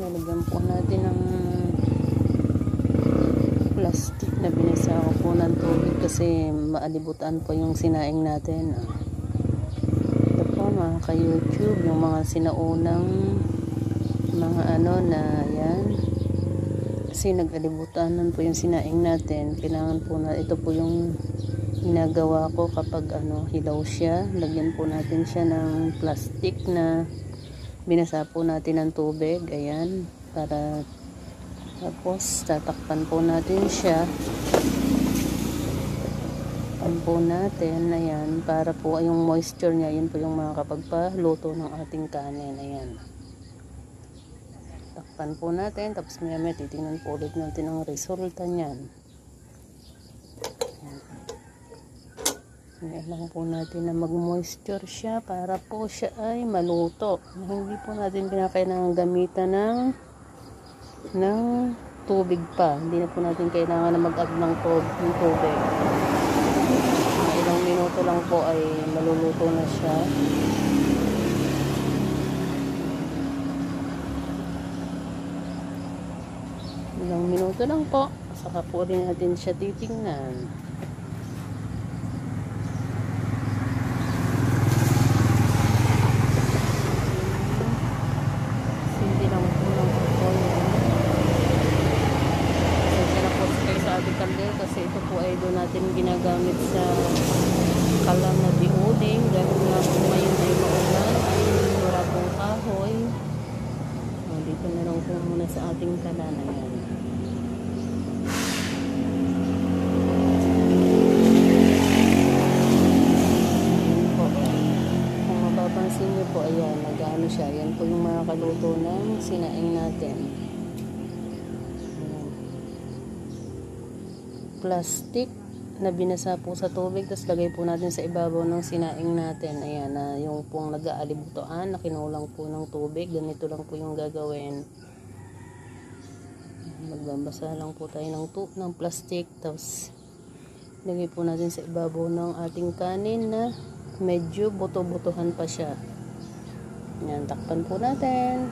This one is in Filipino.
Lalagyan po natin ng plastic na binasa ko po ng tubig kasi maalibutan po yung sinaing natin. Ito po mga ka-YouTube, yung mga sinaunang mga na yan. Kasi nag-alibutanan po yung sinaing natin. Kailangan po na, ito po yung ginagawa ko kapag hilaw siya. Lagyan po natin siya ng plastic na binasa po natin ng tubig. Ayan, para tapos tatakpan po natin siya. Takpan po natin, ayan, para po yung moisture niya, yun po yung makakapagpaluto ng ating kanin. Ayan, takpan po natin, tapos maya titingnan po ulit natin ang resulta niyan. Ayan lang po natin na mag-moisture siya para po siya ay maluto. Hindi po natin pinakailangan gamitan ng tubig pa. Hindi na po natin kailangan na mag-add ng tubig. Ilang minuto lang po ay maluluto na siya. Ilang minuto lang po. Saka po rin natin siya titingnan. Kasi ito po ay doon natin ginagamit sa kalan na diuling dahil nga po ngayon ay maulan ay wala pong kahoy. Dito na lang po muna sa ating kalan. Ayan. Po, kung mapapansin nyo po, ayan, nag-ano siya. Ayan po yung mga kaluto ng sinaing natin. Plastic na binasa po sa tubig, tapos lagay po natin sa ibabaw ng sinaing natin. Ayan, yung pong nag-aalibutoan na kinulang po ng tubig. Ganito lang po yung gagawin. Magbabasa lang po tayo ng plastic, tapos lagay po natin sa ibabaw ng ating kanin na medyo buto-butuhan pa siya. Ayan, takpan po natin.